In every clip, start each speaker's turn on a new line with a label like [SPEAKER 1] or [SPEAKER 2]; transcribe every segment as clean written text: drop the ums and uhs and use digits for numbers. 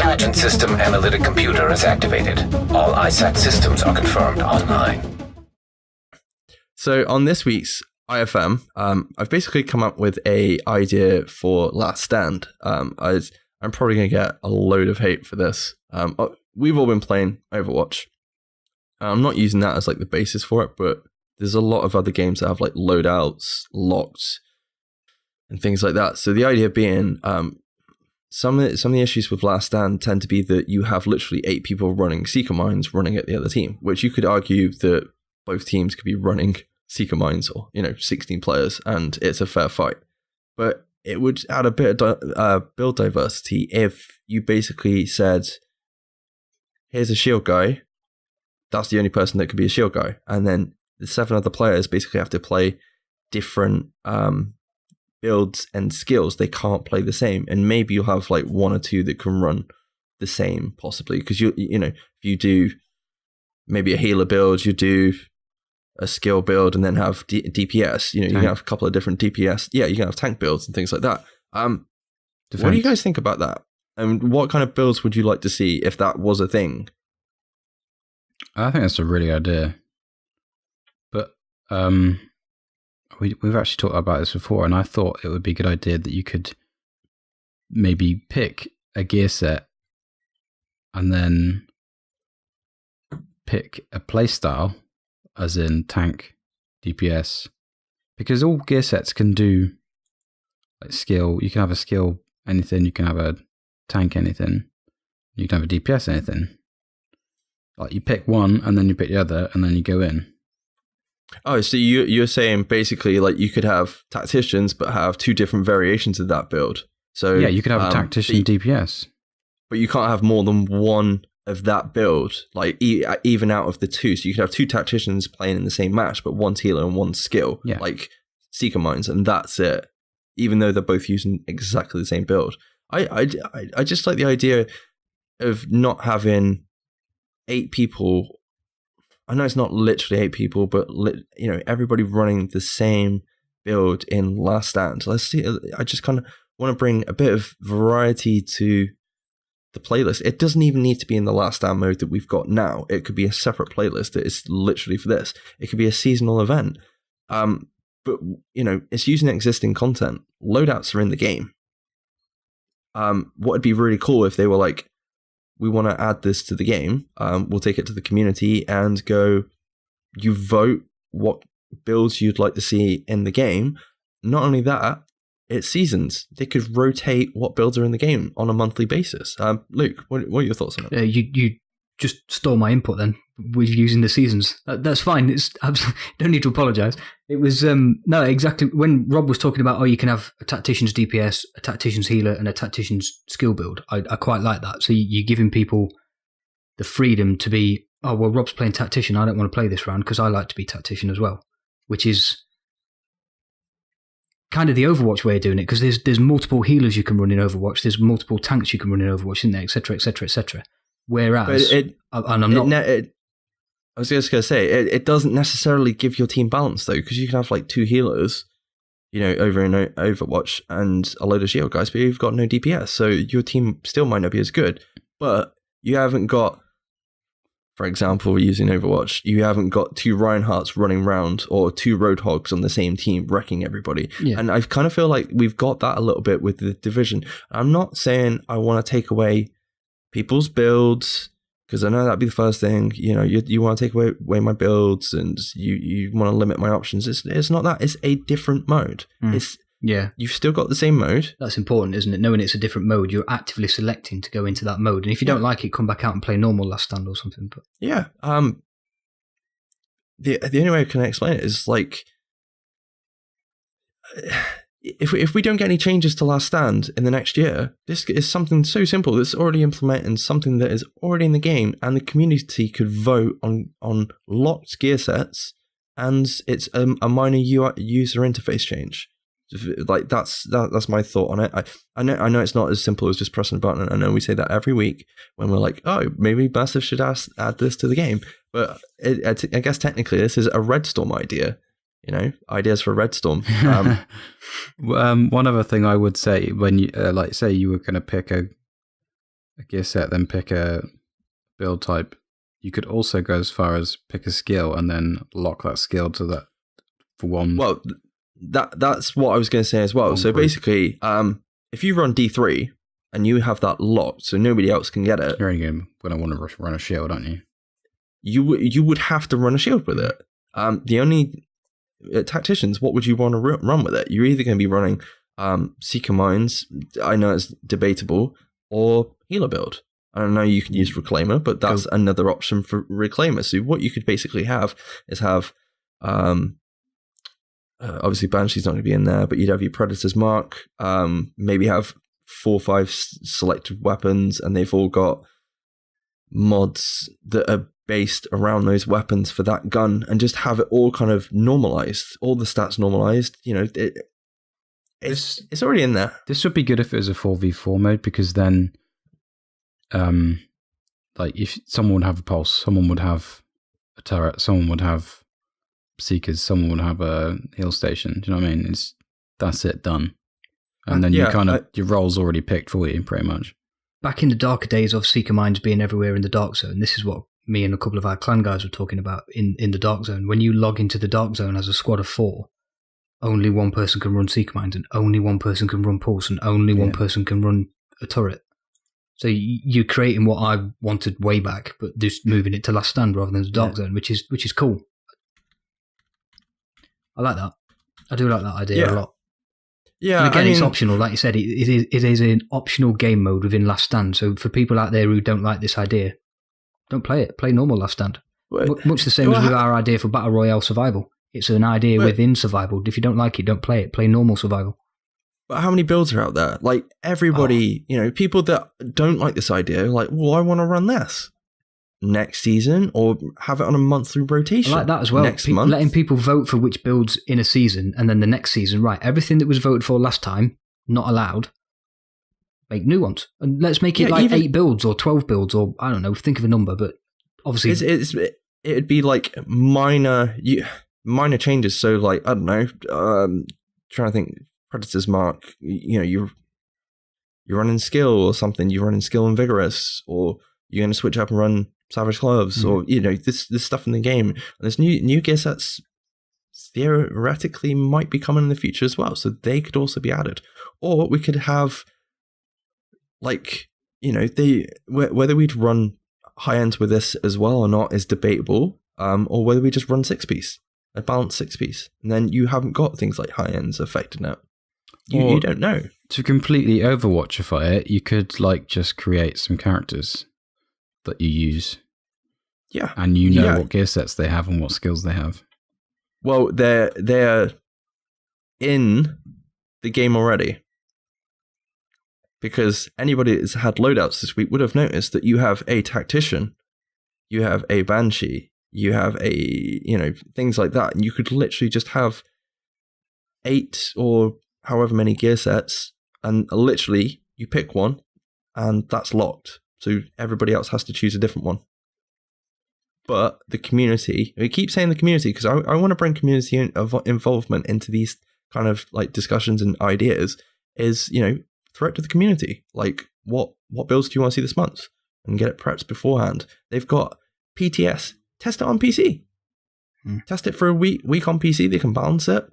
[SPEAKER 1] Intelligent System Analytic Computer is activated. All ISAC systems are confirmed online.
[SPEAKER 2] So on this week's IFM, I've basically come up with a idea for Last Stand. I'm probably going to get a load of hate for this. We've all been playing Overwatch. I'm not using that as like the basis for it, but there's a lot of other games that have like loadouts, locks, and things like that. So the idea being, some of the issues with Last Stand tend to be that you have literally 8 people running Seeker Mines running at the other team, which you could argue that both teams could be running Seeker Mines, or 16 players, and it's a fair fight. But it would add a bit of build diversity if you basically said, here's a shield guy, that's the only person that could be a shield guy, and then the 7 other players basically have to play different builds and skills. They can't play the same, and maybe you'll have like 1 or 2 that can run the same, possibly, because if you do maybe a healer build, you do a skill build, and then have DPS. You can have a couple of different DPS. Yeah, you can have tank builds and things like that. What do you guys think about that? And what kind of builds would you like to see if that was a thing?
[SPEAKER 3] I think that's a really idea. But we've actually talked about this before, and I thought it would be a good idea that you could maybe pick a gear set and then pick a playstyle, as in tank, DPS, because all gear sets can do like skill. You can have a skill anything, you can have a tank anything, you can have a DPS anything. Like you pick one and then you pick the other and then you go in.
[SPEAKER 2] Oh, so you're saying basically like you could have tacticians but have 2 different variations of that build. So
[SPEAKER 3] yeah, you could have a tactician DPS.
[SPEAKER 2] But you can't have more than one of that build, like even out of the 2. So you could have 2 tacticians playing in the same match, but 1 healer and 1 skill, like Seeker Mines, and that's it. Even though they're both using exactly the same build. I just like the idea of not having 8 people. I know it's not literally 8 people, but everybody running the same build in Last Stand. Let's see. I just kind of want to bring a bit of variety to the playlist. It doesn't even need to be in the Last Stand mode that we've got now. It could be a separate playlist that is literally for this. It could be a seasonal event. But it's using existing content. Loadouts are in the game. What would be really cool if they were like, we want to add this to the game. We'll take it to the community and go, you vote what builds you'd like to see in the game. Not only that, it's seasons. They could rotate what builds are in the game on a monthly basis. Luke, what are your thoughts on it?
[SPEAKER 4] You just stole my input then. We're using the seasons. That's fine. It's don't need to apologise. It was no, exactly when Rob was talking about, you can have a tactician's DPS, a tactician's healer, and a tactician's skill build. I quite like that. So you're giving people the freedom to be, Rob's playing tactician. I don't want to play this round because I like to be tactician as well, which is kind of the Overwatch way of doing it, because there's multiple healers you can run in Overwatch. There's multiple tanks you can run in Overwatch, isn't there, etc., etc., etc. Whereas,
[SPEAKER 2] I was just going to say, it doesn't necessarily give your team balance, though, because you can have like 2 healers, over in Overwatch and a load of shield guys, but you've got no DPS, so your team still might not be as good. But you haven't got, for example, using Overwatch, you haven't got 2 Reinhardts running around or 2 Roadhogs on the same team wrecking everybody. Yeah. And I kind of feel like we've got that a little bit with the Division. I'm not saying I want to take away people's builds, because I know that'd be the first thing. You want to take away my builds, and you want to limit my options. It's not that. It's a different mode. You've still got the same mode.
[SPEAKER 4] That's important, isn't it? Knowing it's a different mode, you're actively selecting to go into that mode. And if you don't like it, come back out and play normal Last Stand or something. But
[SPEAKER 2] yeah. The only way I can explain it is like, if we don't get any changes to Last Stand in the next year, this is something so simple that's already implemented, something that is already in the game, and the community could vote on locked gear sets, and it's a minor user interface change. Like that's my thought on it. I know it's not as simple as just pressing a button. I know we say that every week when we're like, oh, maybe Massive should add this to the game, but I guess technically this is a Red Storm idea. Ideas for Red Storm.
[SPEAKER 3] One other thing I would say, when you say you were going to pick a gear set, then pick a build type, you could also go as far as pick a skill and then lock that skill to that for one.
[SPEAKER 2] Well, that's what I was going to say as well. So basically, if you run D3 and you have that locked, so nobody else can get it,
[SPEAKER 3] you're only going to want to run a shield, aren't you?
[SPEAKER 2] You would have to run a shield with it. The only tacticians, what would you want to run with it? You're either going to be running Seeker Mines, I know it's debatable, or Healer build. I don't know, you can use Reclaimer, but that's another option for Reclaimer. So what you could basically have is obviously Banshee's not going to be in there, but you'd have your Predator's Mark, maybe have 4 or 5 selected weapons, and they've all got mods that are based around those weapons for that gun, and just have it all kind of normalized, all the stats normalized. You know, it's already in there.
[SPEAKER 3] This would be good if it was a 4v4 mode, because then like if someone would have a pulse, someone would have a turret, someone would have seekers, someone would have a heal station. Do you know what I mean? That's it, done. And then your role's already picked for you, pretty much.
[SPEAKER 4] Back in the darker days of Seeker Mines being everywhere in the Dark Zone, this is what me and a couple of our clan guys were talking about in the Dark Zone. When you log into the Dark Zone as a squad of 4, only one person can run Seeker Mines, and only one person can run Pulse, and only one person can run a turret. So you're creating what I wanted way back, but just moving it to Last Stand rather than the Dark Zone, which is cool. I like that. I do like that idea a lot.
[SPEAKER 2] Yeah,
[SPEAKER 4] and again, it's optional. Like you said, it is an optional game mode within Last Stand. So for people out there who don't like this idea, don't play it. Play normal Last Stand. Much the same as with our idea for Battle Royale Survival. It's an idea within Survival. If you don't like it, don't play it. Play normal Survival.
[SPEAKER 2] But how many builds are out there? Like, everybody, people that don't like this idea, like, well, I want to run this next season, or have it on a monthly rotation.
[SPEAKER 4] I like that as well.
[SPEAKER 2] Next month.
[SPEAKER 4] Letting people vote for which builds in a season, and then the next season, right, everything that was voted for last time, not allowed, make new ones. And let's make it 8 builds or 12 builds, or I don't know, think of a number, but obviously...
[SPEAKER 2] It'd be like minor changes. So, like, I don't know, trying to think, Predator's Mark, you're running skill or something, you're running skill and vigorous, or you're going to switch up and run Savage Gloves, or this stuff in the game. And there's new gear sets theoretically might be coming in the future as well, so they could also be added. Or we could have, like, whether we'd run high ends with this as well or not is debatable, or whether we just run 6-piece, a balanced 6-piece, and then you haven't got things like high ends affecting it. You don't know.
[SPEAKER 3] To completely Overwatchify it, you could just create some characters that you use.
[SPEAKER 2] Yeah.
[SPEAKER 3] And what gear sets they have and what skills they have.
[SPEAKER 2] Well, they're in the game already. Because anybody that's had loadouts this week would have noticed that you have a tactician, you have a banshee, you have things like that. And you could literally just have 8 or however many gear sets, and literally you pick one and that's locked. So everybody else has to choose a different one. But the community, we keep saying the community because I want to bring community involvement into these kind of like discussions and ideas, is, threat to the community. Like, what builds do you want to see this month? And get it prepped beforehand. They've got PTS. Test it on PC. Test it for a week on PC. They can balance it.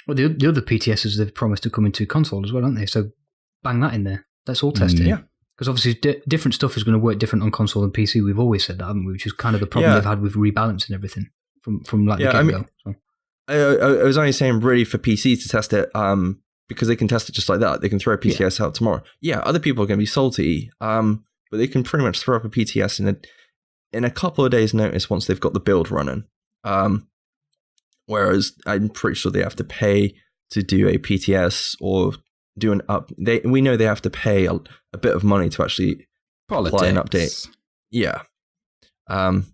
[SPEAKER 4] Well, the other PTSs they've promised to come into console as well, aren't they? So bang that in there. That's all tested.
[SPEAKER 2] Yeah.
[SPEAKER 4] Because obviously different stuff is going to work different on console and PC. We've always said that, haven't we? Which is kind of the problem they've had with rebalancing everything from the get-go.
[SPEAKER 2] I was only saying really for PC to test it, because they can test it just like that. They can throw a PTS out tomorrow. Yeah, other people are going to be salty, but they can pretty much throw up a PTS in a couple of days' notice once they've got the build running. Whereas I'm pretty sure they have to pay to do a PTS or do an up. We know they have to pay a bit of money to actually apply an update. Yeah. But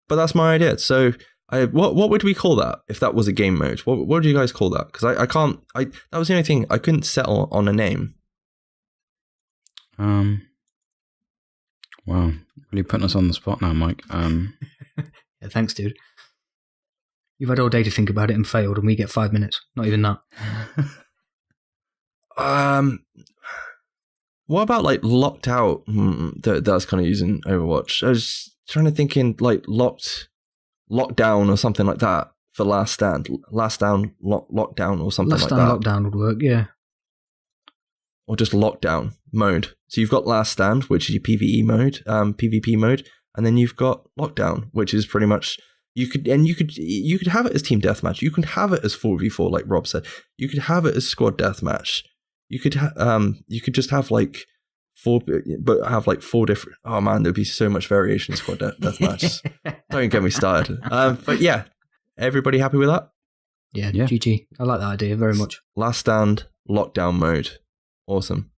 [SPEAKER 2] that's my idea. So what would we call that if that was a game mode? What would you guys call that? Because I can't. That was the only thing I couldn't settle on a name.
[SPEAKER 3] Wow, really putting us on the spot now, Mike.
[SPEAKER 4] Yeah, thanks, dude. You've had all day to think about it and failed, and we get 5 minutes. Not even that.
[SPEAKER 2] What about like locked out? That's kind of using Overwatch. I was trying to think in like lockdown or something like that for Last Stand. Last Down, lockdown or something like that.
[SPEAKER 4] Last Stand lockdown would work, yeah.
[SPEAKER 2] Or just lockdown mode. So you've got Last Stand, which is your PvE mode, PvP mode, and then you've got lockdown, which is pretty much you could have it as team deathmatch. You can have it as 4v4, like Rob said. You could have it as squad deathmatch. You could just have like four different. Oh man, there'd be so much variation in squad deathmatch. Don't get me started. But yeah, everybody happy with that?
[SPEAKER 4] Yeah, GG. I like that idea very much.
[SPEAKER 2] Last Stand lockdown mode. Awesome.